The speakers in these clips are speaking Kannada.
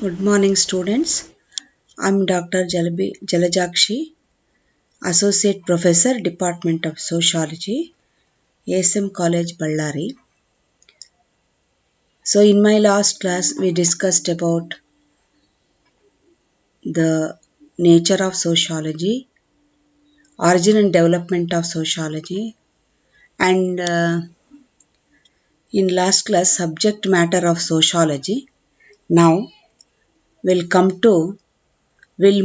Good morning, students. I'm Dr. Jalajakshi, Associate Professor, Department of Sociology, ASM College, Ballari. So, in my last class, we discussed about the nature of sociology, origin and development of sociology, and in last class, subject matter of sociology. Now, we'll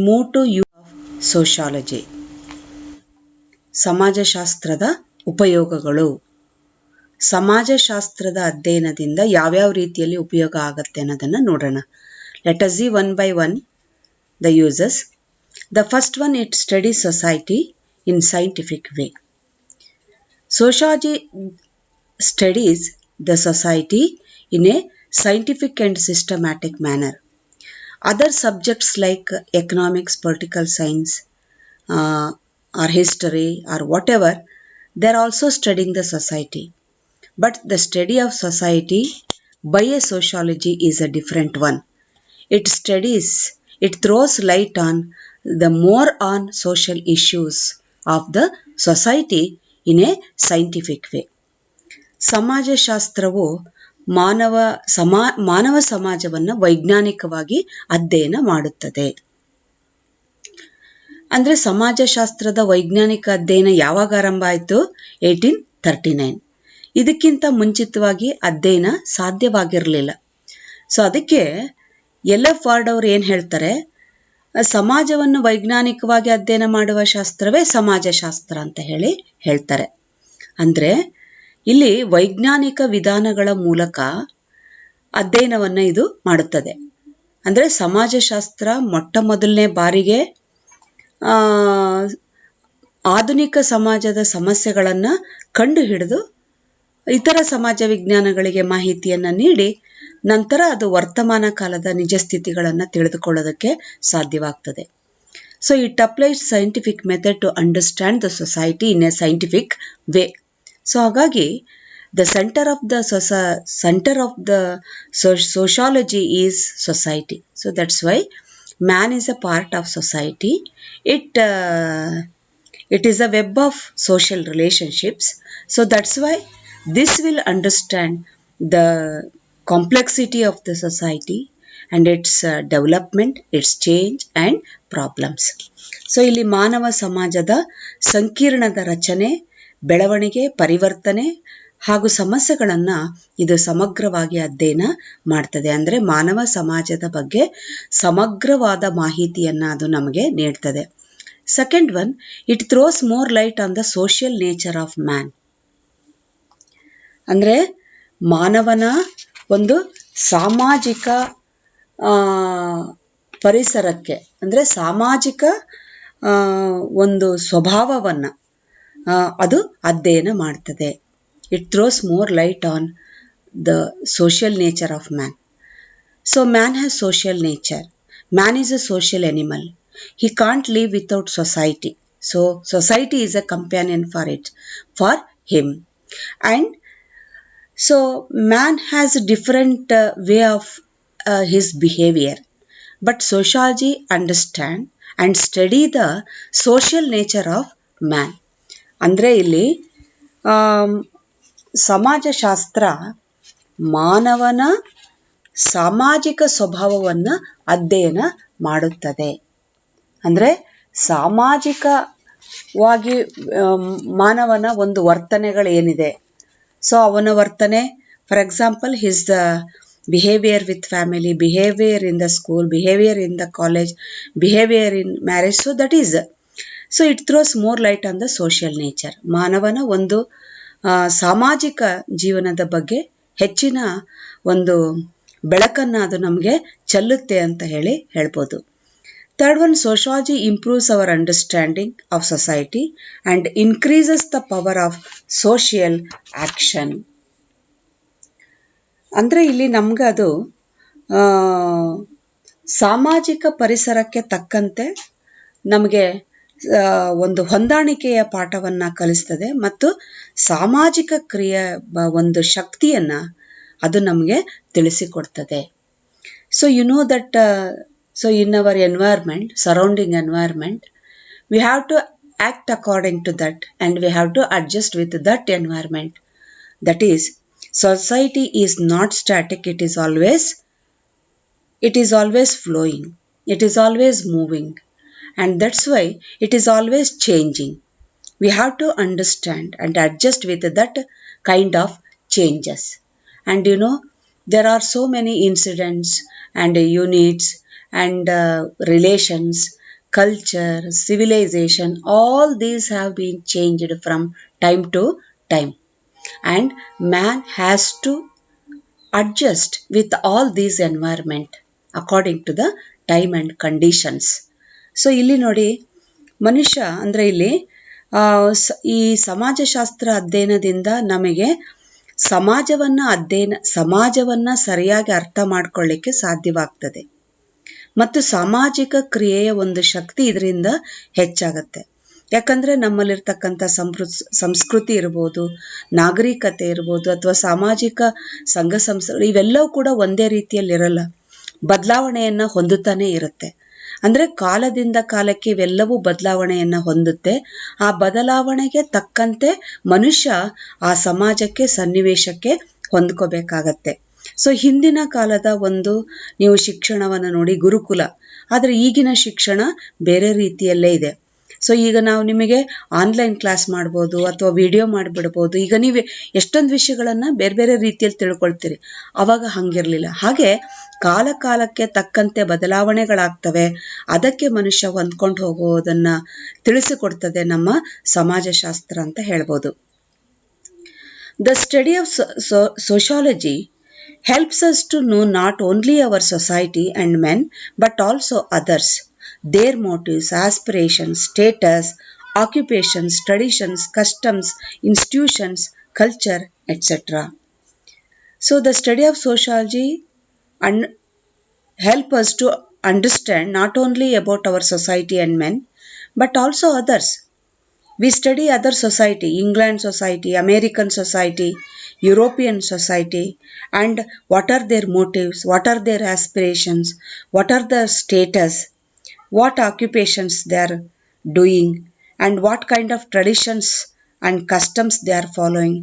move to use of sociology. ಸಮಾಜಶಾಸ್ತ್ರದ ಉಪಯೋಗಗಳು. ಸಮಾಜಶಾಸ್ತ್ರದ ಅಧ್ಯಯನದಿಂದ ಯಾವ್ಯಾವ ರೀತಿಯಲ್ಲಿ ಉಪಯೋಗ ಆಗುತ್ತೆ ಅನ್ನೋದನ್ನು ನೋಡೋಣ. Let us see one by one the uses. The first one, it studies society in scientific way. Sociology studies the society in A scientific and systematic manner. Other subjects like economics, political science, or history or whatever, they are also studying the society. But the study of society by a sociology is a different one. It throws light on the more on social issues of the society in a scientific way. ಸಮಾಜಶಾಸ್ತ್ರವು ಮಾನವ ಸಮಾಜವನ್ನು ವೈಜ್ಞಾನಿಕವಾಗಿ ಅಧ್ಯಯನ ಮಾಡುತ್ತದೆ. ಅಂದರೆ ಸಮಾಜಶಾಸ್ತ್ರದ ವೈಜ್ಞಾನಿಕ ಅಧ್ಯಯನ ಯಾವಾಗ ಆರಂಭ ಆಯಿತು? 1839. ಇದಕ್ಕಿಂತ ಮುಂಚಿತವಾಗಿ ಅಧ್ಯಯನ ಸಾಧ್ಯವಾಗಿರಲಿಲ್ಲ. ಸೊ ಅದಕ್ಕೆ ಎಲ್.ಎಫ್. ವಾರ್ಡ್ ಅವರು ಏನು ಹೇಳ್ತಾರೆ, ಸಮಾಜವನ್ನು ವೈಜ್ಞಾನಿಕವಾಗಿ ಅಧ್ಯಯನ ಮಾಡುವ ಶಾಸ್ತ್ರವೇ ಸಮಾಜಶಾಸ್ತ್ರ ಅಂತ ಹೇಳ್ತಾರೆ. ಅಂದರೆ ಇಲ್ಲಿ ವೈಜ್ಞಾನಿಕ ವಿಧಾನಗಳ ಮೂಲಕ ಅಧ್ಯಯನವನ್ನು ಇದು ಮಾಡುತ್ತದೆ. ಅಂದರೆ ಸಮಾಜಶಾಸ್ತ್ರ ಮೊಟ್ಟ ಮೊದಲನೇ ಬಾರಿಗೆ ಆಧುನಿಕ ಸಮಾಜದ ಸಮಸ್ಯೆಗಳನ್ನು ಕಂಡುಹಿಡಿದು ಇತರ ಸಮಾಜ ವಿಜ್ಞಾನಗಳಿಗೆ ಮಾಹಿತಿಯನ್ನು ನೀಡಿ ನಂತರ ಅದು ವರ್ತಮಾನ ಕಾಲದ ನಿಜ ಸ್ಥಿತಿಗಳನ್ನು ತಿಳಿದುಕೊಳ್ಳೋದಕ್ಕೆ ಸಾಧ್ಯವಾಗ್ತದೆ. So it applies scientific method to understand the society in a scientific way. So ಹಾಗಾಗಿ the center of the sociology is society. So that's why man is a part of society. It is a web of social relationships. So that's why this will understand the complexity of the society and its development, its change and problems. So ಇಲ್ಲಿ ಮಾನವ ಸಮಾಜದ ಸಂಕೀರ್ಣದ ರಚನೆ, ಬೆಳವಣಿಗೆ, ಪರಿವರ್ತನೆ ಹಾಗೂ ಸಮಸ್ಯೆಗಳನ್ನು ಇದು ಸಮಗ್ರವಾಗಿ ಅಧ್ಯಯನ ಮಾಡ್ತದೆ. ಅಂದರೆ ಮಾನವ ಸಮಾಜದ ಬಗ್ಗೆ ಸಮಗ್ರವಾದ ಮಾಹಿತಿಯನ್ನು ಅದು ನಮಗೆ ನೀಡ್ತದೆ. Second one, it throws more light on the social nature of man. ಅಂದರೆ ಮಾನವನ ಒಂದು ಸಾಮಾಜಿಕ ಪರಿಸರಕ್ಕೆ, ಅಂದರೆ ಸಾಮಾಜಿಕ ಒಂದು ಸ್ವಭಾವವನ್ನು ಅದು ಅಧ್ಯಯನ ಮಾಡ್ತದೆ. It throws more light on the social nature of man. So man has social nature. Man is a social animal. He can't live without society. So society is a companion for him. And so man has a different way of his behavior. But sociology understand and study the social nature of man. ಅಂದರೆ ಇಲ್ಲಿ ಸಮಾಜಶಾಸ್ತ್ರ ಮಾನವನ ಸಾಮಾಜಿಕ ಸ್ವಭಾವವನ್ನು ಅಧ್ಯಯನ ಮಾಡುತ್ತದೆ. ಅಂದರೆ ಸಾಮಾಜಿಕವಾಗಿ ಮಾನವನ ಒಂದು ವರ್ತನೆಗಳೇನಿದೆ, ಸೊ ಅವನ ವರ್ತನೆ, for example his behaviour with family, behaviour in the school, behaviour in the college, behaviour in marriage. So it throws more light on the social nature. ಮಾನವನ ಒಂದು ಸಾಮಾಜಿಕ ಜೀವನದ ಬಗ್ಗೆ ಹೆಚ್ಚಿನ ಒಂದು ಬೆಳಕನ್ನು ಅದು ನಮಗೆ ಚೆಲ್ಲುತ್ತೆ ಅಂತ ಹೇಳ್ಬೋದು. Third one, sociology improves hour understanding of society and increases the power of social action. ಅಂದರೆ ಇಲ್ಲಿ ನಮ್ಗೆ ಅದು ಸಾಮಾಜಿಕ ಪರಿಸರಕ್ಕೆ ತಕ್ಕಂತೆ ನಮಗೆ ಒಂದು ಹೊಂದಾಣಿಕೆಯ ಪಾಠವನ್ನು ಕಲಿಸ್ತದೆ ಮತ್ತು ಸಾಮಾಜಿಕ ಕ್ರಿಯೆ ಒಂದು ಶಕ್ತಿಯನ್ನು ಅದು ನಮಗೆ ತಿಳಿಸಿಕೊಡ್ತದೆ. So you know that so in our environment, surrounding environment, we have to act according to that, and we have to adjust with that environment. That is, society is not static, it is always flowing, it is always moving, and that's why it is always changing. We have to understand and adjust with that kind of changes. And there are so many incidents and units and relations, culture, civilization, all these have been changed from time to time, and man has to adjust with all these environment according to the time and conditions. So ಇಲ್ಲಿ ನೋಡಿ, ಮನುಷ್ಯ ಅಂದರೆ ಇಲ್ಲಿ ಈ ಸಮಾಜಶಾಸ್ತ್ರ ಅಧ್ಯಯನದಿಂದ ನಮಗೆ ಸಮಾಜವನ್ನ ಸರಿಯಾಗಿ ಅರ್ಥ ಮಾಡ್ಕೊಳ್ಳಿಕ್ಕೆ ಸಾಧ್ಯವಾಗ್ತದೆ, ಮತ್ತು ಸಾಮಾಜಿಕ ಕ್ರಿಯೆಯ ಒಂದು ಶಕ್ತಿ ಇದರಿಂದ ಹೆಚ್ಚಾಗತ್ತೆ. ಯಾಕಂದ್ರೆ ನಮ್ಮಲ್ಲಿರ್ತಕ್ಕಂಥ ಸಂಸ್ಕೃತಿ ಇರ್ಬೋದು, ನಾಗರಿಕತೆ ಇರ್ಬೋದು, ಅಥವಾ ಸಾಮಾಜಿಕ ಸಂಘ ಸಂಸ್ಥೆಗಳು, ಇವೆಲ್ಲವೂ ಕೂಡ ಒಂದೇ ರೀತಿಯಲ್ಲಿರಲ್ಲ, ಬದಲಾವಣೆಯನ್ನ ಹೊಂದುತ್ತಾನೆ ಇರುತ್ತೆ. ಅಂದ್ರೆ ಕಾಲದಿಂದ ಕಾಲಕ್ಕೆ ಇವೆಲ್ಲವೂ ಬದಲಾವಣೆಯನ್ನ ಹೊಂದುತ್ತೆ. ಆ ಬದಲಾವಣೆಗೆ ತಕ್ಕಂತೆ ಮನುಷ್ಯ ಆ ಸಮಾಜಕ್ಕೆ, ಸನ್ನಿವೇಶಕ್ಕೆ ಹೊಂದ್ಕೋಬೇಕಾಗತ್ತೆ. ಸೊ ಹಿಂದಿನ ಕಾಲದ ಒಂದು ನೀವು ಶಿಕ್ಷಣವನ್ನು ನೋಡಿ, ಗುರುಕುಲ. ಆದ್ರೆ ಈಗಿನ ಶಿಕ್ಷಣ ಬೇರೆ ರೀತಿಯಲ್ಲೇ ಇದೆ. ಸೊ ಈಗ ನಾವು ನಿಮಗೆ ಆನ್ಲೈನ್ ಕ್ಲಾಸ್ ಮಾಡ್ಬೋದು ಅಥವಾ ವಿಡಿಯೋ ಮಾಡಿಬಿಡ್ಬೋದು. ಈಗ ನೀವು ಎಷ್ಟೊಂದು ವಿಷಯಗಳನ್ನ ಬೇರೆ ಬೇರೆ ರೀತಿಯಲ್ಲಿ ತಿಳ್ಕೊಳ್ತೀರಿ. ಅವಾಗ ಹಂಗಿರ್ಲಿಲ್ಲ. ಹಾಗೆ ಕಾಲ ಕಾಲಕ್ಕೆ ತಕ್ಕಂತೆ ಬದಲಾವಣೆಗಳಾಗ್ತವೆ. ಅದಕ್ಕೆ ಮನುಷ್ಯ ಹೊಂದ್ಕೊಂಡು ಹೋಗೋದನ್ನ ತಿಳಿಸಿಕೊಡ್ತದೆ ನಮ್ಮ ಸಮಾಜಶಾಸ್ತ್ರ ಅಂತ ಹೇಳ್ಬೋದು. The study of sociology helps us to know not only our society and men but also others, their motives, aspirations, status, occupations, traditions, customs, institutions, culture, etc. So the study of sociology help us to understand not only about our society and men but also others. We study other society, England society, American society, European society, and what are their motives, what are their aspirations, what are their status, what occupations they are doing, and what kind of traditions and customs they are following.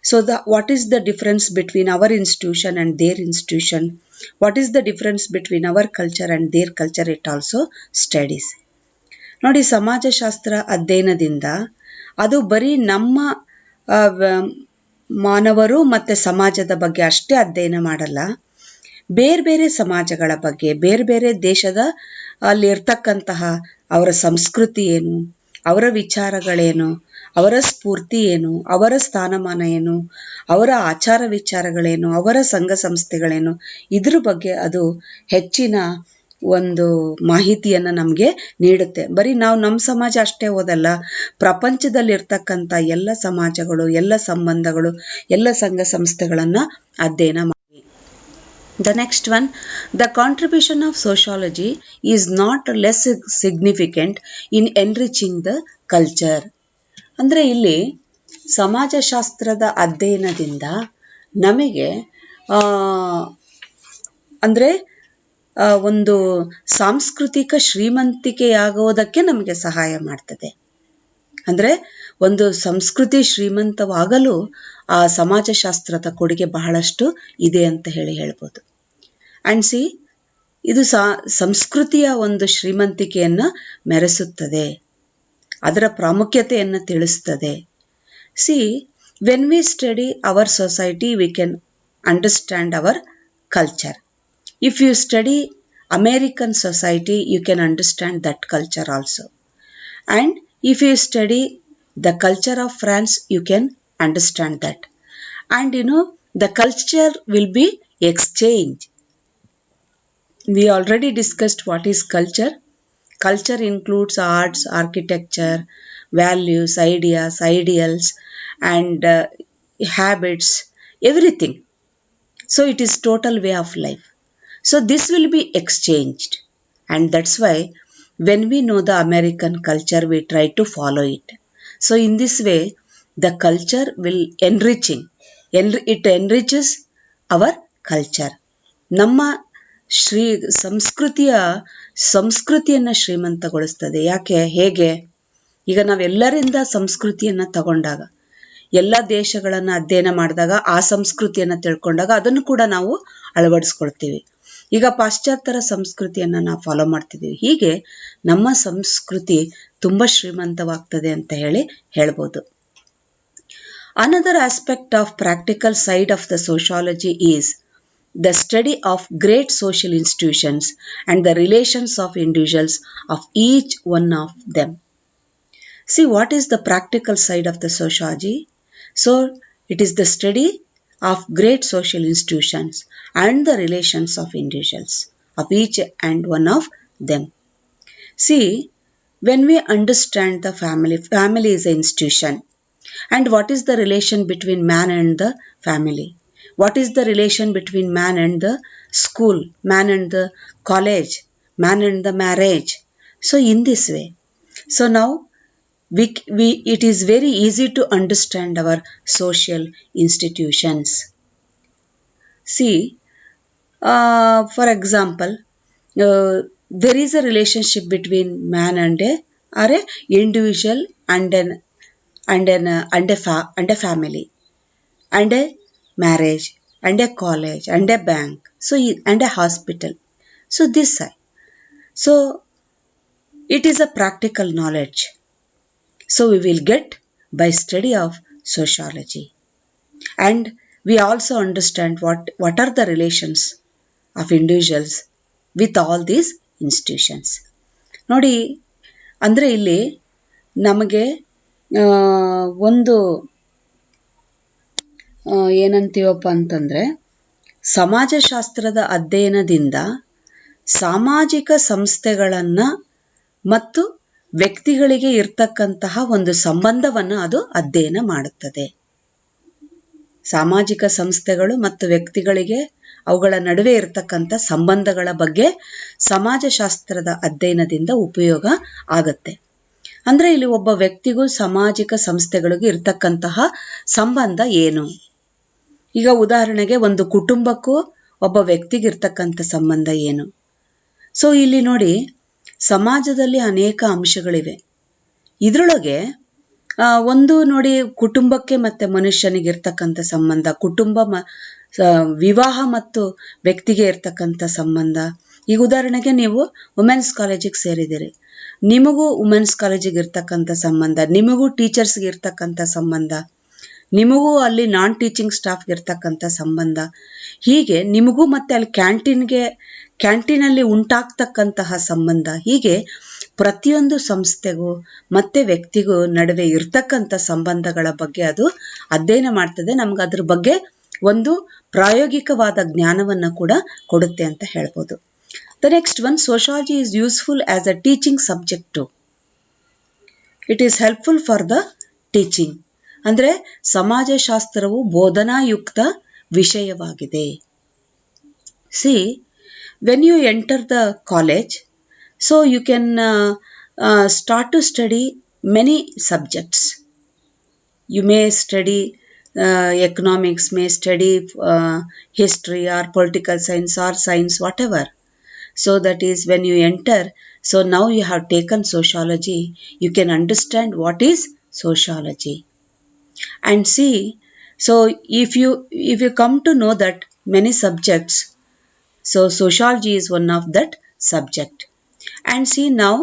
So what is the difference between our institution and their institution, what is the difference between our culture and their culture, it also studies. ನೋಡಿ, ಸಮಾಜಶಾಸ್ತ್ರ ಅಧ್ಯಯನದಿಂದ ಅದು ಬರೀ ನಮ್ಮ ಮಾನವರು ಮತ್ತೆ ಸಮಾಜದ ಬಗ್ಗೆ ಅಷ್ಟೇ ಅಧ್ಯಯನ ಮಾಡಲ್ಲ, ಬೇರೆ ಬೇರೆ ಸಮಾಜಗಳ ಬಗ್ಗೆ, ಬೇರೆ ಬೇರೆ ದೇಶದ ಅಲ್ಲಿ ಇರ್ತಕ್ಕಂತಹ ಅವರ ಸಂಸ್ಕೃತಿ ಏನು, ಅವರ ವಿಚಾರಗಳೇನು, ಅವರ ಸ್ಫೂರ್ತಿ ಏನು, ಅವರ ಸ್ಥಾನಮಾನ ಏನು, ಅವರ ಆಚಾರ ವಿಚಾರಗಳೇನು, ಅವರ ಸಂಘ ಸಂಸ್ಥೆಗಳೇನು, ಇದ್ರ ಬಗ್ಗೆ ಅದು ಹೆಚ್ಚಿನ ಒಂದು ಮಾಹಿತಿಯನ್ನ ನಮಗೆ ನೀಡುತ್ತೆ. ಬರೀ ನಾವು ನಮ್ಮ ಸಮಾಜ ಅಷ್ಟೇ ಓದಲ್ಲ, ಪ್ರಪಂಚದಲ್ಲಿರ್ತಕ್ಕಂಥ ಎಲ್ಲ ಸಮಾಜಗಳು, ಎಲ್ಲ ಸಂಬಂಧಗಳು, ಎಲ್ಲ ಸಂಘ ಸಂಸ್ಥೆಗಳನ್ನ ಅಧ್ಯಯನ ಮಾಡಿ. The next one, the contribution of sociology is not less significant in enriching the culture. ಅಂದ್ರೆ ಇಲ್ಲಿ ಸಮಾಜಶಾಸ್ತ್ರದ ಅಧ್ಯಯನದಿಂದ ನಮಗೆ ಅಂದ್ರೆ ಒಂದು ಸಾಂಸ್ಕೃತಿಕ ಶ್ರೀಮಂತಿಕೆಯಾಗೋದಕ್ಕೆ ನಮಗೆ ಸಹಾಯ ಮಾಡ್ತದೆ. ಅಂದ್ರೆ ಒಂದು ಸಂಸ್ಕೃತಿ ಶ್ರೀಮಂತವಾಗಲು ಆ ಸಮಾಜಶಾಸ್ತ್ರದ ಕೊಡುಗೆ ಬಹಳಷ್ಟು ಇದೆ ಅಂತ ಹೇಳ್ಬೋದು. ಅಂಡ್ ಸಿ, ಇದು ಸಂಸ್ಕೃತಿಯ ಒಂದು ಶ್ರೀಮಂತಿಕೆಯನ್ನ ಮೆರೆಸುತ್ತದೆ, ಅದರ ಪ್ರಾಮುಖ್ಯತೆಯನ್ನು ತಿಳಿಸ್ತದೆ. C, when we study our society we can understand our culture. If you study American society, you can understand that culture also. And if you study the culture of France, you can understand that. And the culture will be exchanged. We already discussed what is culture. Culture includes arts, architecture, values, ideas, ideals, and habits, everything. So it is total way of life. So this will be exchanged, and that's why when we know the American culture, we try to follow it. So in this way, the culture will it enriches our culture. ನಮ್ಮ ಸಂಸ್ಕೃತಿಯನ್ನು ಶ್ರೀಮಂತಗೊಳಿಸ್ತದೆ. ಯಾಕೆ? ಹೇಗೆ? ಈಗ ನಾವೆಲ್ಲರಿಂದ ಸಂಸ್ಕೃತಿಯನ್ನು ತಗೊಂಡಾಗ, ಎಲ್ಲ ದೇಶಗಳನ್ನು ಅಧ್ಯಯನ ಮಾಡಿದಾಗ, ಆ ಸಂಸ್ಕೃತಿಯನ್ನು ತಿಳ್ಕೊಂಡಾಗ ಅದನ್ನು ಕೂಡ ನಾವು ಅಳವಡಿಸ್ಕೊಳ್ತೀವಿ. ಈಗ ಪಾಶ್ಚಾತ್ಯರ ಸಂಸ್ಕೃತಿಯನ್ನು ನಾವು ಫಾಲೋ ಮಾಡ್ತಿದ್ದೀವಿ. ಹೀಗೆ ನಮ್ಮ ಸಂಸ್ಕೃತಿ ತುಂಬ ಶ್ರೀಮಂತವಾಗ್ತದೆ ಅಂತ ಹೇಳ್ಬೋದು. Another aspect of practical side of the sociology is the study of great social institutions and the relations of individuals of each one of them. See, what is the practical side of the sociology? So, it is the study of great social institutions and the relations of individuals of each and one of them. See, when we understand the family is an institution. And what is the relation between man and the family? What is the relation between man and the school, man and the college, man and the marriage? So in this way, so now it is very easy to understand our social institutions. See, for example, there is a relationship between man and a individual and a family, and a marriage, and a college, and a bank, so and a hospital. So this side, so it is a practical knowledge. So we will get by study of sociology, and we also understand what are the relations of individuals with all these institutions. ನೋಡಿ, ಅಂದರೆ ಇಲ್ಲಿ ನಮಗೆ ಒಂದು ಏನಂತೀವಪ್ಪ ಅಂತಂದರೆ, ಸಮಾಜಶಾಸ್ತ್ರದ ಅಧ್ಯಯನದಿಂದ ಸಾಮಾಜಿಕ ಸಂಸ್ಥೆಗಳನ್ನು ಮತ್ತು ವ್ಯಕ್ತಿಗಳಿಗೆ ಇರ್ತಕ್ಕಂತಹ ಒಂದು ಸಂಬಂಧವನ್ನು ಅದು ಅಧ್ಯಯನ ಮಾಡುತ್ತದೆ. ಸಾಮಾಜಿಕ ಸಂಸ್ಥೆಗಳು ಮತ್ತು ವ್ಯಕ್ತಿಗಳಿಗೆ ಅವುಗಳ ನಡುವೆ ಇರತಕ್ಕಂಥ ಸಂಬಂಧಗಳ ಬಗ್ಗೆ ಸಮಾಜಶಾಸ್ತ್ರದ ಅಧ್ಯಯನದಿಂದ ಉಪಯೋಗ ಆಗುತ್ತೆ. ಅಂದರೆ ಇಲ್ಲಿ ಒಬ್ಬ ವ್ಯಕ್ತಿಗೂ ಸಾಮಾಜಿಕ ಸಂಸ್ಥೆಗಳಿಗೂ ಇರ್ತಕ್ಕಂತಹ ಸಂಬಂಧ ಏನು? ಈಗ ಉದಾಹರಣೆಗೆ ಒಂದು ಕುಟುಂಬಕ್ಕೂ ಒಬ್ಬ ವ್ಯಕ್ತಿಗೆ ಇರ್ತಕ್ಕಂಥ ಸಂಬಂಧ ಏನು? ಸೊ ಇಲ್ಲಿ ನೋಡಿ, ಸಮಾಜದಲ್ಲಿ ಅನೇಕ ಅಂಶಗಳಿವೆ. ಇದರೊಳಗೆ ಒಂದು ನೋಡಿ, ಕುಟುಂಬಕ್ಕೆ ಮತ್ತು ಮನುಷ್ಯನಿಗೆ ಇರ್ತಕ್ಕಂಥ ಸಂಬಂಧ, ವಿವಾಹ ಮತ್ತು ವ್ಯಕ್ತಿಗೆ ಇರ್ತಕ್ಕಂಥ ಸಂಬಂಧ. ಈಗ ಉದಾಹರಣೆಗೆ ನೀವು ವುಮೆನ್ಸ್ ಕಾಲೇಜಿಗೆ ಸೇರಿದ್ದೀರಿ, ನಿಮಗೂ ವುಮೆನ್ಸ್ ಕಾಲೇಜಿಗೆ ಇರ್ತಕ್ಕಂಥ ಸಂಬಂಧ, ನಿಮಗೂ ಟೀಚರ್ಸ್ಗೆ ಇರ್ತಕ್ಕಂಥ ಸಂಬಂಧ, ನಿಮಗೂ ಅಲ್ಲಿ ನಾನ್ ಟೀಚಿಂಗ್ ಸ್ಟಾಫ್ಗೆ ಇರ್ತಕ್ಕಂಥ ಸಂಬಂಧ. ಹೀಗೆ ನಿಮಗೂ ಮತ್ತೆ ಅಲ್ಲಿ ಕ್ಯಾಂಟೀನಲ್ಲಿ ಉಂಟಾಗ್ತಕ್ಕಂತಹ ಸಂಬಂಧ. ಹೀಗೆ ಪ್ರತಿಯೊಂದು ಸಂಸ್ಥೆಗೂ ಮತ್ತೆ ವ್ಯಕ್ತಿಗೂ ನಡುವೆ ಇರ್ತಕ್ಕಂಥ ಸಂಬಂಧಗಳ ಬಗ್ಗೆ ಅದು ಅಧ್ಯಯನ ಮಾಡ್ತದೆ. ನಮ್ಗೆ ಅದ್ರ ಬಗ್ಗೆ ಒಂದು ಪ್ರಾಯೋಗಿಕವಾದ ಜ್ಞಾನವನ್ನು ಕೂಡ ಕೊಡುತ್ತೆ ಅಂತ ಹೇಳ್ಬೋದು. The next one, sociology is useful as a teaching subject too. It is helpful for the teaching. ಅಂದರೆ ಸಮಾಜಶಾಸ್ತ್ರವು ಬೋಧನಾಯುಕ್ತ ವಿಷಯವಾಗಿದೆ. See, when you enter the college, so you can start to study many subjects. You may study economics, may study history or political science or science, whatever. So that is when you enter, so now you have taken sociology, you can understand what is sociology. And see, so if you come to know that many subjects, so sociology is one of that subject. And see, now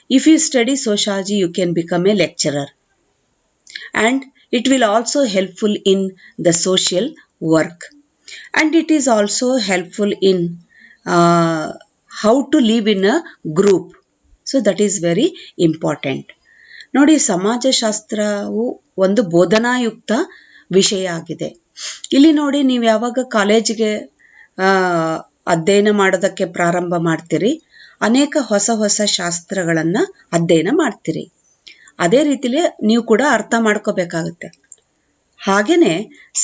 if you study sociology, you can become a lecturer, and it will also helpful in the social work, and it is also helpful in how to live in a group. So that is very important. ನೋಡಿ, ಸಮಾಜಶಾಸ್ತ್ರವು ಒಂದು ಬೋಧನಾಯುಕ್ತ ವಿಷಯ ಆಗಿದೆ. ಇಲ್ಲಿ ನೋಡಿ, ನೀವು ಯಾವಾಗ ಕಾಲೇಜಿಗೆ ಅಧ್ಯಯನ ಮಾಡೋದಕ್ಕೆ ಪ್ರಾರಂಭ ಮಾಡ್ತೀರಿ, ಅನೇಕ ಹೊಸ ಹೊಸ ಶಾಸ್ತ್ರಗಳನ್ನು ಅಧ್ಯಯನ ಮಾಡ್ತೀರಿ. ಅದೇ ರೀತಿಲಿ ನೀವು ಕೂಡ ಅರ್ಥ ಮಾಡ್ಕೋಬೇಕಾಗುತ್ತೆ. ಹಾಗೇನೆ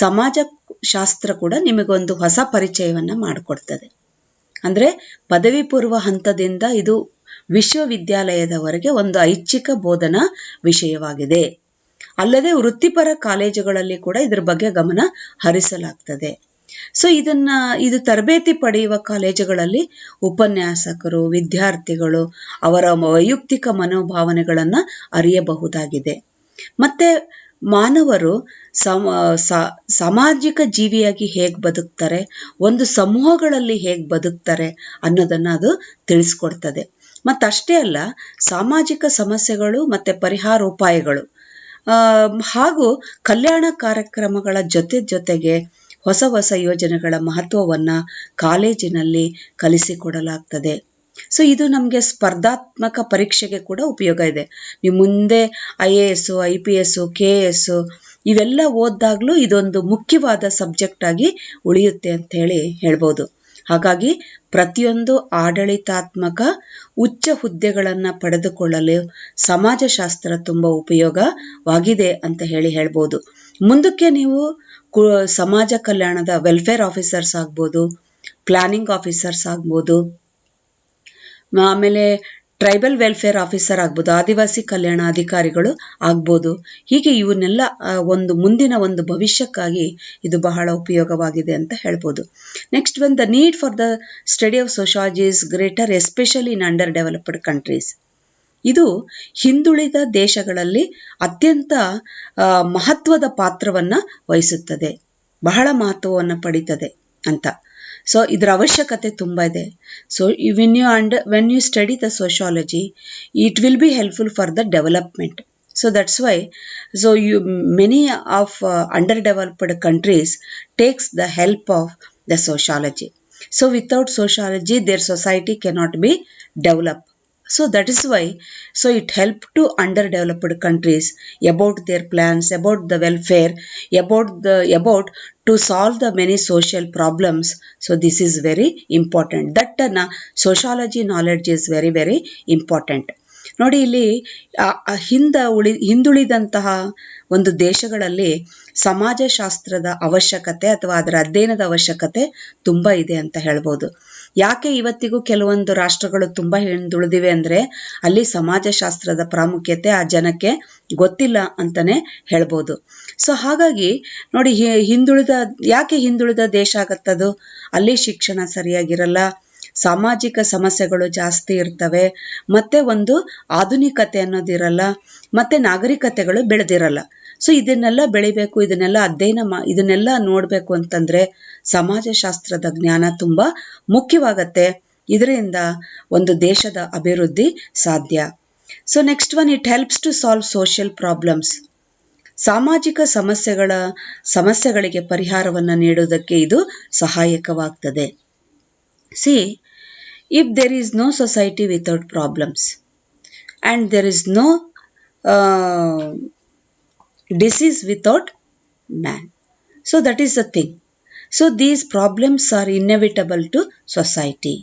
ಸಮಾಜಶಾಸ್ತ್ರ ಕೂಡ ನಿಮಗೊಂದು ಹೊಸ ಪರಿಚಯವನ್ನು ಮಾಡಿಕೊಡ್ತದೆ. ಅಂದರೆ ಪದವಿ ಪೂರ್ವ ಹಂತದಿಂದ ಇದು ವಿಶ್ವವಿದ್ಯಾಲಯದವರೆಗೆ ಒಂದು ಐಚ್ಛಿಕ ಬೋಧನಾ ವಿಷಯವಾಗಿದೆ. ಅಲ್ಲದೆ ವೃತ್ತಿಪರ ಕಾಲೇಜುಗಳಲ್ಲಿ ಕೂಡ ಇದರ ಬಗ್ಗೆ ಗಮನ ಹರಿಸಲಾಗ್ತದೆ. ಸೊ ಇದು ತರಬೇತಿ ಪಡೆಯುವ ಕಾಲೇಜುಗಳಲ್ಲಿ ಉಪನ್ಯಾಸಕರು, ವಿದ್ಯಾರ್ಥಿಗಳು ಅವರ ವೈಯಕ್ತಿಕ ಮನೋಭಾವನೆಗಳನ್ನು ಅರಿಯಬಹುದಾಗಿದೆ. ಮತ್ತೆ ಮಾನವರು ಸಾಮಾಜಿಕ ಜೀವಿಯಾಗಿ ಹೇಗೆ ಬದುಕ್ತಾರೆ, ಒಂದು ಸಮೂಹಗಳಲ್ಲಿ ಹೇಗೆ ಬದುಕ್ತಾರೆ ಅನ್ನೋದನ್ನ ಅದು ತಿಳಿಸ್ಕೊಡ್ತದೆ. ಮತ್ತಷ್ಟೇ ಅಲ್ಲ, ಸಾಮಾಜಿಕ ಸಮಸ್ಯೆಗಳು ಮತ್ತೆ ಪರಿಹಾರೋಪಾಯಗಳು ಹಾಗೂ ಕಲ್ಯಾಣ ಕಾರ್ಯಕ್ರಮಗಳ ಜೊತೆಗೆ ಹೊಸ ಯೋಜನೆಗಳ ಮಹತ್ವವನ್ನು ಕಾಲೇಜಿನಲ್ಲಿ ಕಲಿಸಿಕೊಡಲಾಗ್ತದೆ. ಸೊ ಇದು ನಮಗೆ ಸ್ಪರ್ಧಾತ್ಮಕ ಪರೀಕ್ಷೆಗೆ ಕೂಡ ಉಪಯೋಗ ಇದೆ. ನೀವು ಮುಂದೆ IAS, IPS, KS ಇವೆಲ್ಲ ಓದ್ದಾಗಲೂ ಇದೊಂದು ಮುಖ್ಯವಾದ ಸಬ್ಜೆಕ್ಟ್ ಆಗಿ ಉಳಿಯುತ್ತೆ ಅಂತ ಹೇಳ್ಬೋದು. ಹಾಗಾಗಿ ಪ್ರತಿಯೊಂದು ಆಡಳಿತಾತ್ಮಕ ಉಚ್ಚ ಹುದ್ದೆಗಳನ್ನು ಪಡೆದುಕೊಳ್ಳಲು ಸಮಾಜಶಾಸ್ತ್ರ ತುಂಬ ಉಪಯೋಗವಾಗಿದೆ ಅಂತ ಹೇಳ್ಬೋದು. ಮುಂದಕ್ಕೆ ನೀವು ಸಮಾಜ ಕಲ್ಯಾಣದ ವೆಲ್ಫೇರ್ ಆಫೀಸರ್ಸ್ ಆಗ್ಬೋದು, ಪ್ಲಾನಿಂಗ್ ಆಫೀಸರ್ಸ್ ಆಗ್ಬೋದು, ಆಮೇಲೆ ಟ್ರೈಬಲ್ ವೆಲ್ಫೇರ್ ಆಫೀಸರ್ ಆಗ್ಬೋದು, ಆದಿವಾಸಿ ಕಲ್ಯಾಣ ಅಧಿಕಾರಿಗಳು ಆಗ್ಬೋದು. ಹೀಗೆ ಇವನ್ನೆಲ್ಲ ಮುಂದಿನ ಒಂದು ಭವಿಷ್ಯಕ್ಕಾಗಿ ಇದು ಬಹಳ ಉಪಯೋಗವಾಗಿದೆ ಅಂತ ಹೇಳ್ಬೋದು. Next the need for the study of sociology is greater, especially in under developed countries. ಇದು ಹಿಂದುಳಿದ ದೇಶಗಳಲ್ಲಿ ಅತ್ಯಂತ ಮಹತ್ವದ ಪಾತ್ರವನ್ನು ವಹಿಸುತ್ತದೆ, ಬಹಳ ಮಹತ್ವವನ್ನು ಪಡೀತದೆ ಅಂತ. ಸೊ ಇದರ ಅವಶ್ಯಕತೆ ತುಂಬ ಇದೆ. So when you study the sociology, it will be helpful for the development. So that's why many of underdeveloped countries takes the help of the sociology. So without sociology, their society cannot be developed. So that is why it helped to underdeveloped countries about their plans, about the welfare, about to solve the many social problems. So this is very important. That sociology knowledge is very, very important. ನೋಡಿ, ಇಲ್ಲಿ ಹಿಂದುಳಿದಂತಹ ಒಂದು ದೇಶಗಳಲ್ಲಿ ಸಮಾಜಶಾಸ್ತ್ರದ ಅವಶ್ಯಕತೆ ಅಥವಾ ಅದರ ಅಧ್ಯಯನದ ಅವಶ್ಯಕತೆ ತುಂಬ ಇದೆ ಅಂತ ಹೇಳ್ಬೋದು. ಯಾಕೆ ಇವತ್ತಿಗೂ ಕೆಲವೊಂದು ರಾಷ್ಟ್ರಗಳು ತುಂಬ ಹಿಂದುಳಿದಿವೆ ಅಂದರೆ ಅಲ್ಲಿ ಸಮಾಜಶಾಸ್ತ್ರದ ಪ್ರಾಮುಖ್ಯತೆ ಆ ಜನಕ್ಕೆ ಗೊತ್ತಿಲ್ಲ ಅಂತಾನೆ ಹೇಳ್ಬೋದು. ಸೊ ಹಾಗಾಗಿ ನೋಡಿ, ಯಾಕೆ ಹಿಂದುಳಿದ ದೇಶ ಆಗತ್ತದು? ಅಲ್ಲಿ ಶಿಕ್ಷಣ ಸರಿಯಾಗಿರಲ್ಲ, ಸಾಮಾಜಿಕ ಸಮಸ್ಯೆಗಳು ಜಾಸ್ತಿ ಇರ್ತವೆ, ಮತ್ತೆ ಒಂದು ಆಧುನಿಕತೆ ಅನ್ನೋದಿರಲ್ಲ, ಮತ್ತೆ ನಾಗರಿಕತೆಗಳು ಬೆಳೆದಿರಲ್ಲ. ಸೊ ಇದನ್ನೆಲ್ಲ ಬೆಳಿಬೇಕು, ಇದನ್ನೆಲ್ಲ ನೋಡಬೇಕು ಅಂತಂದ್ರೆ ಸಮಾಜಶಾಸ್ತ್ರದ ಜ್ಞಾನ ತುಂಬ ಮುಖ್ಯವಾಗತ್ತೆ. ಇದರಿಂದ ಒಂದು ದೇಶದ ಅಭಿವೃದ್ಧಿ ಸಾಧ್ಯ. So next it helps to solve social problems. ಸಾಮಾಜಿಕ ಸಮಸ್ಯೆಗಳಿಗೆ ಪರಿಹಾರವನ್ನು ನೀಡುವುದಕ್ಕೆ ಇದು ಸಹಾಯಕವಾಗ್ತದೆ. if there is no society without problems and there is no disease without man, so that is the thing. So these problems are inevitable to society.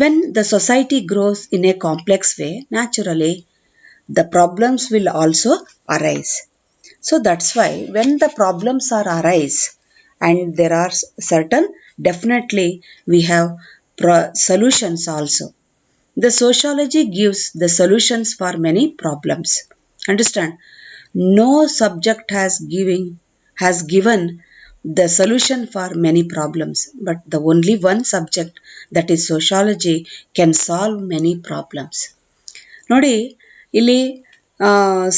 When the society grows in a complex way, naturally the problems will also arise. So that's why when the problems arise and there are certain, definitely we have solutions also. The sociology gives the solutions for many problems. Understand? No subject has given the solution for many problems, but the only one subject, that is sociology, can solve many problems. ನೋಡಿ, ಇಲ್ಲಿ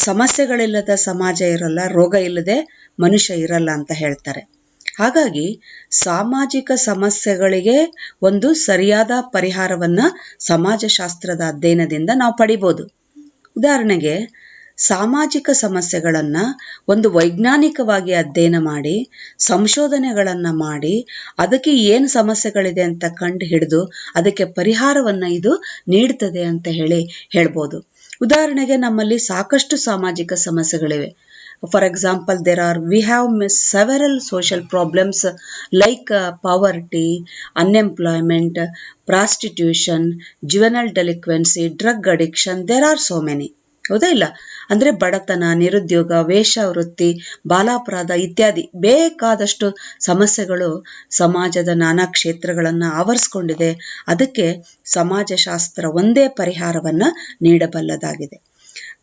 ಸಮಸ್ಯೆಗಳಿಲ್ಲದ ಸಮಾಜ ಇರಲ್ಲ, ರೋಗ ಇಲ್ಲದೆ ಮನುಷ್ಯ ಇರಲ್ಲ ಅಂತ ಹೇಳ್ತಾರೆ. ಹಾಗಾಗಿ ಸಾಮಾಜಿಕ ಸಮಸ್ಯೆಗಳಿಗೆ ಒಂದು ಸರಿಯಾದ ಪರಿಹಾರವನ್ನು ಸಮಾಜಶಾಸ್ತ್ರದ ಅಧ್ಯಯನದಿಂದ ನಾವು ಪಡಿಬೋದು. ಉದಾಹರಣೆಗೆ, ಸಾಮಾಜಿಕ ಸಮಸ್ಯೆಗಳನ್ನು ಒಂದು ವೈಜ್ಞಾನಿಕವಾಗಿ ಅಧ್ಯಯನ ಮಾಡಿ, ಸಂಶೋಧನೆಗಳನ್ನು ಮಾಡಿ, ಅದಕ್ಕೆ ಏನು ಸಮಸ್ಯೆಗಳಿದೆ ಅಂತ ಕಂಡು ಹಿಡಿದು ಅದಕ್ಕೆ ಪರಿಹಾರವನ್ನು ಇದು ನೀಡ್ತದೆ ಅಂತ ಹೇಳ್ಬೋದು. ಉದಾಹರಣೆಗೆ, ನಮ್ಮಲ್ಲಿ ಸಾಕಷ್ಟು ಸಾಮಾಜಿಕ ಸಮಸ್ಯೆಗಳಿವೆ. For example, we have several social problems like poverty, unemployment, prostitution, juvenile delinquency, drug addiction. There are so many. ಹೌದಾ ಇಲ್ಲ? ಅಂದರೆ ಬಡತನ, ನಿರುದ್ಯೋಗ, ವೇಶ್ಯಾವೃತ್ತಿ, ಬಾಲಾಪರಾಧ ಇತ್ಯಾದಿ ಬೇಕಾದಷ್ಟು ಸಮಸ್ಯೆಗಳು ಸಮಾಜದ ನಾನಾ ಕ್ಷೇತ್ರಗಳನ್ನು ಆವರಿಸ್ಕೊಂಡಿದೆ. ಅದಕ್ಕೆ ಸಮಾಜಶಾಸ್ತ್ರ ಒಂದೇ ಪರಿಹಾರವನ್ನು ನೀಡಬಲ್ಲದಾಗಿದೆ.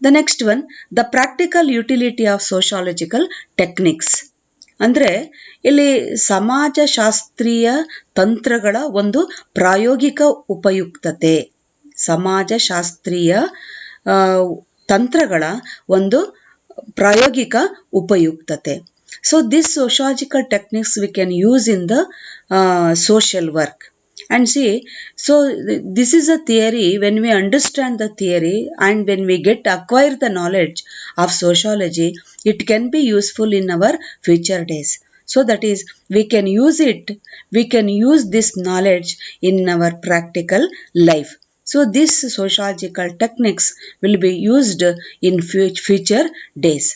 The next one, the practical utility of sociological techniques. ಅಂದರೆ ಇಲ್ಲಿ ಸಮಾಜಶಾಸ್ತ್ರೀಯ ತಂತ್ರಗಳ ಒಂದು ಪ್ರಾಯೋಗಿಕ ಉಪಯುಕ್ತತೆ, ಸಮಾಜಶಾಸ್ತ್ರೀಯ ತಂತ್ರಗಳ ಒಂದು ಪ್ರಾಯೋಗಿಕ ಉಪಯುಕ್ತತೆ. So this sociological techniques we can use in the social work. And see, so this is a theory. When we understand the theory and when we acquire the knowledge of sociology, it can be useful in our future days. So that is, we can use this knowledge in our practical life. So these sociological techniques will be used in future days.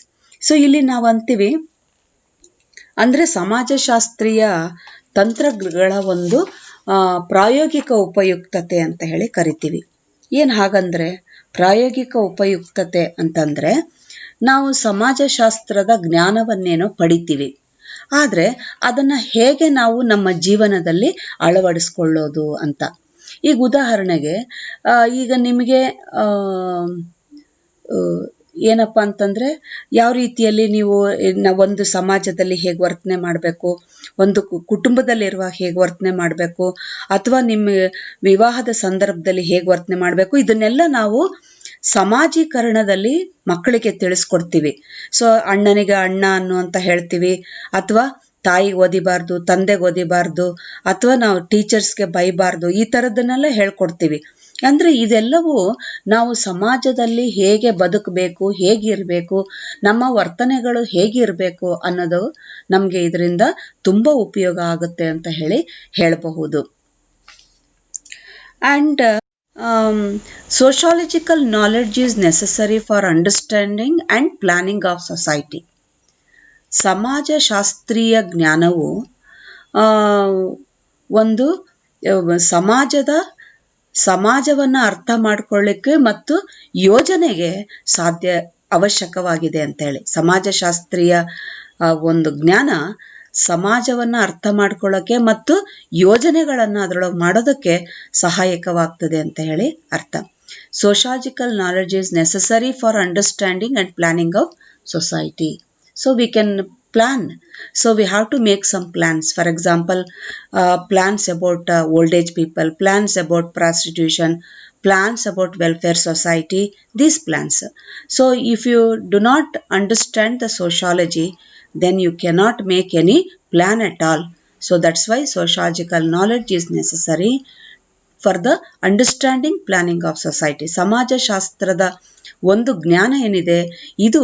So ಇಲ್ಲಿ ನಾವು ಅಂತೀವಿ ಅಂದರೆ ಸಮಾಜಶಾಸ್ತ್ರೀಯ ತಂತ್ರಗಳ ಒಂದು ಪ್ರಾಯೋಗಿಕ ಉಪಯುಕ್ತತೆ ಅಂತ ಹೇಳಿ ಕರಿತೀವಿ. ಏನು ಹಾಗಂದರೆ ಪ್ರಾಯೋಗಿಕ ಉಪಯುಕ್ತತೆ ಅಂತಂದರೆ ನಾವು ಸಮಾಜಶಾಸ್ತ್ರದ ಜ್ಞಾನವನ್ನೇನೋ ಪಡಿತೀವಿ, ಆದರೆ ಅದನ್ನು ಹೇಗೆ ನಾವು ನಮ್ಮ ಜೀವನದಲ್ಲಿ ಅಳವಡಿಸ್ಕೊಳ್ಳೋದು ಅಂತ. ಈಗ ಉದಾಹರಣೆಗೆ ಈಗ ನಿಮಗೆ ಏನಪ್ಪ ಅಂತಂದರೆ ಯಾವ ರೀತಿಯಲ್ಲಿ ನೀವು ಒಂದು ಸಮಾಜದಲ್ಲಿ ಹೇಗೆ ವರ್ತನೆ ಮಾಡಬೇಕು, ಒಂದು ಕುಟುಂಬದಲ್ಲಿರುವಾಗ ಹೇಗೆ ವರ್ತನೆ ಮಾಡಬೇಕು, ಅಥವಾ ನಿಮ್ಮ ವಿವಾಹದ ಸಂದರ್ಭದಲ್ಲಿ ಹೇಗೆ ವರ್ತನೆ ಮಾಡಬೇಕು, ಇದನ್ನೆಲ್ಲ ನಾವು ಸಮಾಜೀಕರಣದಲ್ಲಿ ಮಕ್ಕಳಿಗೆ ತಿಳಿಸ್ಕೊಡ್ತೀವಿ. ಸೊ ಅಣ್ಣನಿಗೆ ಅಣ್ಣ ಅನ್ನು ಅಂತ ಹೇಳ್ತೀವಿ, ಅಥವಾ ತಾಯಿಗೆ ಓದಿಬಾರ್ದು, ತಂದೆಗೆ ಓದಿಬಾರ್ದು, ಅಥವಾ ನಾವು ಟೀಚರ್ಸ್ಗೆ ಬೈಬಾರ್ದು, ಈ ಥರದ್ದನ್ನೆಲ್ಲ ಹೇಳ್ಕೊಡ್ತೀವಿ. ಅಂದರೆ ಇದೆಲ್ಲವೂ ನಾವು ಸಮಾಜದಲ್ಲಿ ಹೇಗೆ ಬದುಕಬೇಕು, ಹೇಗಿರಬೇಕು, ನಮ್ಮ ವರ್ತನೆಗಳು ಹೇಗಿರಬೇಕು ಅನ್ನೋದು ನಮಗೆ ಇದರಿಂದ ತುಂಬ ಉಪಯೋಗ ಆಗುತ್ತೆ ಅಂತ ಹೇಳಬಹುದು. And sociological knowledge is necessary for understanding and planning of society. ಸಮಾಜಶಾಸ್ತ್ರೀಯ ಜ್ಞಾನವು ಒಂದು ಸಮಾಜವನ್ನು ಅರ್ಥ ಮಾಡ್ಕೊಳ್ಳಿಕ್ಕೆ ಮತ್ತು ಯೋಜನೆಗೆ ಅವಶ್ಯಕವಾಗಿದೆ ಅಂತೇಳಿ. ಸಮಾಜಶಾಸ್ತ್ರೀಯ ಒಂದು ಜ್ಞಾನ ಸಮಾಜವನ್ನು ಅರ್ಥ ಮಾಡ್ಕೊಳ್ಳೋಕ್ಕೆ ಮತ್ತು ಯೋಜನೆಗಳನ್ನು ಅದರೊಳಗೆ ಮಾಡೋದಕ್ಕೆ ಸಹಾಯಕವಾಗ್ತದೆ ಅಂತ ಹೇಳಿ ಅರ್ಥ. Sociological knowledge is necessary for understanding and planning of society. So we can plan. So we have to make some plans. For example, plans about old age people, plans about prostitution, plans about welfare society, these plans. So if you do not understand the sociology, then you cannot make any plan at all. So that's why sociological knowledge is necessary for the understanding planning of society. ಸಮಾಜಶಾಸ್ತ್ರದ ಒಂದು ಜ್ಞಾನ ಏನಿದೆ, ಇದು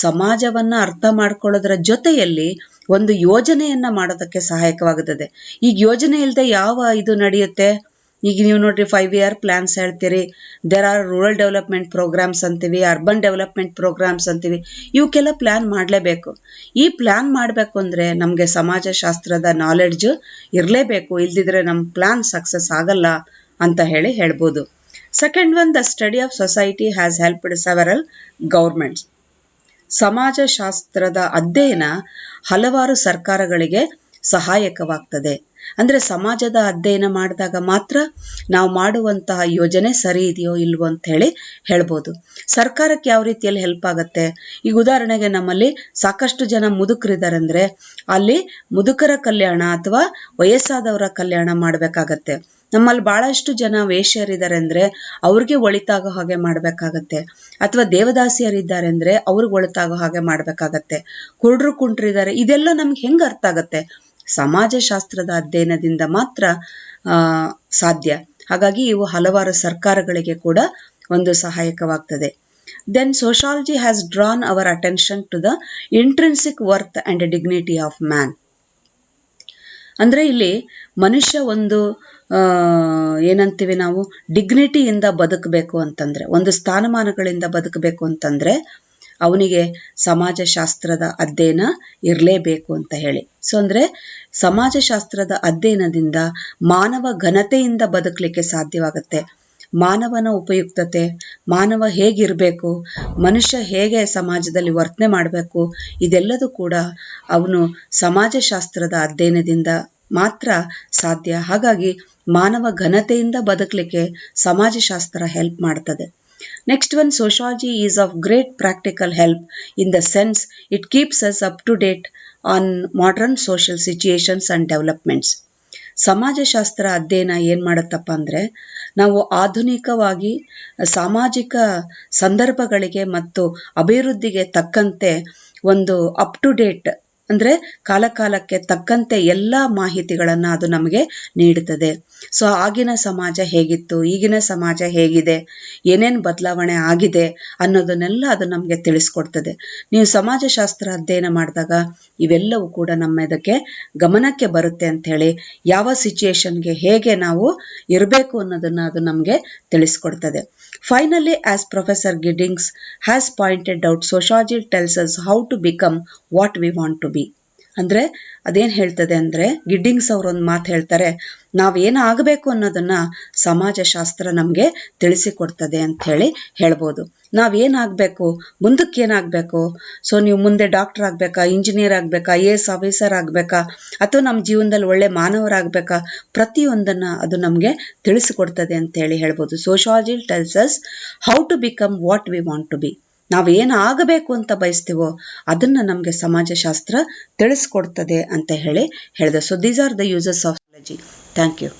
ಸಮಾಜವನ್ನು ಅರ್ಥ ಮಾಡ್ಕೊಳ್ಳೋದ್ರ ಜೊತೆಯಲ್ಲಿ ಒಂದು ಯೋಜನೆಯನ್ನು ಮಾಡೋದಕ್ಕೆ ಸಹಾಯಕವಾಗುತ್ತದೆ. ಈಗ ಯೋಜನೆ ಇಲ್ಲದೆ ಯಾವ ಇದು ನಡೆಯುತ್ತೆ? ಈಗ ನೀವು ನೋಡ್ರಿ 5 year ಪ್ಲಾನ್ಸ್ ಹೇಳ್ತೀರಿ, there are rural development programmes ಅಂತೀವಿ, ಅರ್ಬನ್ ಡೆವಲಪ್ಮೆಂಟ್ ಪ್ರೋಗ್ರಾಮ್ಸ್ ಅಂತೀವಿ, ಇವಕ್ಕೆಲ್ಲ ಪ್ಲ್ಯಾನ್ ಮಾಡಲೇಬೇಕು. ಈ ಪ್ಲ್ಯಾನ್ ಮಾಡಬೇಕು ಅಂದರೆ ನಮಗೆ ಸಮಾಜಶಾಸ್ತ್ರದ ನಾಲೆಡ್ಜ್ ಇರಲೇಬೇಕು, ಇಲ್ದಿದ್ರೆ ನಮ್ಮ ಪ್ಲ್ಯಾನ್ ಸಕ್ಸಸ್ ಆಗಲ್ಲ ಅಂತ ಹೇಳ್ಬೋದು. Second one, the study of society has helped several governments. ಸಮಾಜಶಾಸ್ತ್ರದ ಅಧ್ಯಯನ ಹಲವಾರು ಸರ್ಕಾರಗಳಿಗೆ ಸಹಾಯಕವಾಗ್ತದೆ. ಅಂದರೆ ಸಮಾಜದ ಅಧ್ಯಯನ ಮಾಡಿದಾಗ ಮಾತ್ರ ನಾವು ಮಾಡುವಂತಹ ಯೋಜನೆ ಸರಿ ಇದೆಯೋ ಇಲ್ವೋ ಅಂತ ಹೇಳ್ಬೋದು. ಸರ್ಕಾರಕ್ಕೆ ಯಾವ ರೀತಿಯಲ್ಲಿ ಹೆಲ್ಪ್ ಆಗುತ್ತೆ? ಈಗ ಉದಾಹರಣೆಗೆ ನಮ್ಮಲ್ಲಿ ಸಾಕಷ್ಟು ಜನ ಮುದುಕರಿದ್ದಾರೆ ಅಂದರೆ ಅಲ್ಲಿ ಮುದುಕರ ಕಲ್ಯಾಣ ಅಥವಾ ವಯಸ್ಸಾದವರ ಕಲ್ಯಾಣ ಮಾಡಬೇಕಾಗತ್ತೆ. ನಮ್ಮಲ್ಲಿ ಭಾಳಷ್ಟು ಜನ ವೇಶ್ಯರಿದ್ದಾರೆ ಅಂದರೆ ಅವ್ರಿಗೆ ಒಳಿತಾಗೋ ಹಾಗೆ ಮಾಡಬೇಕಾಗತ್ತೆ, ಅಥವಾ ದೇವದಾಸಿಯರಿದ್ದಾರೆ ಅಂದರೆ ಅವ್ರಿಗೆ ಒಳಿತಾಗೋ ಹಾಗೆ ಮಾಡಬೇಕಾಗತ್ತೆ, ಕುರುಡ್ರು ಕುಂಟ್ರಿದ್ದಾರೆ, ಇದೆಲ್ಲ ನಮ್ಗೆ ಹೆಂಗೆ ಅರ್ಥ ಆಗುತ್ತೆ? ಸಮಾಜಶಾಸ್ತ್ರದ ಅಧ್ಯಯನದಿಂದ ಮಾತ್ರ ಸಾಧ್ಯ. ಹಾಗಾಗಿ ಇವು ಹಲವಾರು ಸರ್ಕಾರಗಳಿಗೆ ಕೂಡ ಒಂದು ಸಹಾಯಕವಾಗ್ತದೆ. Then sociology has drawn our attention to the intrinsic worth and dignity of man. ಅಂದರೆ ಇಲ್ಲಿ ಮನುಷ್ಯ ಒಂದು ಏನಂತೀವಿ ನಾವು, ಡಿಗ್ನಿಟಿಯಿಂದ ಬದುಕಬೇಕು ಅಂತಂದರೆ, ಒಂದು ಸ್ಥಾನಮಾನಗಳಿಂದ ಬದುಕಬೇಕು ಅಂತಂದರೆ ಅವನಿಗೆ ಸಮಾಜಶಾಸ್ತ್ರದ ಅಧ್ಯಯನ ಇರಲೇಬೇಕು ಅಂತ ಹೇಳಿ. ಸೊ ಅಂದರೆ ಸಮಾಜಶಾಸ್ತ್ರದ ಅಧ್ಯಯನದಿಂದ ಮಾನವ ಘನತೆಯಿಂದ ಬದುಕಲಿಕ್ಕೆ ಸಾಧ್ಯವಾಗುತ್ತೆ. ಮಾನವನ ಉಪಯುಕ್ತತೆ, ಮಾನವ ಹೇಗಿರಬೇಕು, ಮನುಷ್ಯ ಹೇಗೆ ಸಮಾಜದಲ್ಲಿ ವರ್ತನೆ ಮಾಡಬೇಕು, ಇದೆಲ್ಲದೂ ಕೂಡ ಅವನು ಸಮಾಜಶಾಸ್ತ್ರದ ಅಧ್ಯಯನದಿಂದ ಮಾತ್ರ ಸಾಧ್ಯ. ಹಾಗಾಗಿ ಮಾನವ ಘನತೆಯಿಂದ ಬದುಕಲಿಕ್ಕೆ ಸಮಾಜಶಾಸ್ತ್ರ ಹೆಲ್ಪ್ ಮಾಡ್ತದೆ. Next one, sociology is of great practical help in the sense it keeps us up to date on modern social situations and developments. ಸಮಾಜಶಾಸ್ತ್ರ ಅಧ್ಯಯನ ಏನು ಮಾಡುತ್ತಪ್ಪ ಅಂದರೆ, ನಾವು ಆಧುನಿಕವಾಗಿ ಸಾಮಾಜಿಕ ಸಂದರ್ಭಗಳಿಗೆ ಮತ್ತು ಅಭಿವೃದ್ಧಿಗೆ ತಕ್ಕಂತೆ ಒಂದು ಅಪ್ ಟು ಡೇಟ್ ಅಂದರೆ ಕಾಲಕಾಲಕ್ಕೆ ತಕ್ಕಂತೆ ಎಲ್ಲ ಮಾಹಿತಿಗಳನ್ನು ಅದು ನಮಗೆ ನೀಡುತ್ತದೆ. ಸೊ ಆಗಿನ ಸಮಾಜ ಹೇಗಿತ್ತು, ಈಗಿನ ಸಮಾಜ ಹೇಗಿದೆ, ಏನೇನು ಬದಲಾವಣೆ ಆಗಿದೆ ಅನ್ನೋದನ್ನೆಲ್ಲ ಅದು ನಮಗೆ ತಿಳಿಸ್ಕೊಡ್ತದೆ. ನೀವು ಸಮಾಜಶಾಸ್ತ್ರ ಅಧ್ಯಯನ ಮಾಡಿದಾಗ ಇವೆಲ್ಲವೂ ಕೂಡ ಇದಕ್ಕೆ ಗಮನಕ್ಕೆ ಬರುತ್ತೆ ಅಂಥೇಳಿ, ಯಾವ ಸಿಚುಯೇಷನ್ಗೆ ಹೇಗೆ ನಾವು ಇರಬೇಕು ಅನ್ನೋದನ್ನು ಅದು ನಮಗೆ ತಿಳಿಸ್ಕೊಡ್ತದೆ. Finally, as professor Giddings has pointed out, sociology tells us how to become what we want to be. ಅಂದರೆ ಅದೇನು ಹೇಳ್ತದೆ ಅಂದರೆ, ಗಿಡ್ಡಿಂಗ್ಸ್ ಅವರು ಒಂದು ಮಾತು ಹೇಳ್ತಾರೆ, ನಾವೇನು ಆಗಬೇಕು ಅನ್ನೋದನ್ನು ಸಮಾಜಶಾಸ್ತ್ರ ನಮಗೆ ತಿಳಿಸಿಕೊಡ್ತದೆ ಅಂತ ಹೇಳ್ಬೋದು. ನಾವೇನಾಗಬೇಕು, ಮುಂದಕ್ಕೆ ಏನಾಗಬೇಕು, ಸೊ ನೀವು ಮುಂದೆ ಡಾಕ್ಟರ್ ಆಗಬೇಕಾ, ಇಂಜಿನಿಯರ್ ಆಗಬೇಕಾ, IAS ಆಫೀಸರ್ ಆಗಬೇಕಾ, ಅಥವಾ ನಮ್ಮ ಜೀವನದಲ್ಲಿ ಒಳ್ಳೆ ಮಾನವರಾಗಬೇಕಾ, ಪ್ರತಿಯೊಂದನ್ನು ಅದು ನಮಗೆ ತಿಳಿಸಿಕೊಡ್ತದೆ ಅಂತ ಹೇಳ್ಬೋದು. Sociology tells us how to become what we want to be. ನಾವೇನು ಆಗಬೇಕು ಅಂತ ಬಯಸ್ತೀವೋ ಅದನ್ನು ನಮಗೆ ಸಮಾಜಶಾಸ್ತ್ರ ತಿಳಿಸ್ಕೊಡ್ತದೆ ಅಂತ ಹೇಳಿದೆ. So these are the uses of sociology. Thank you.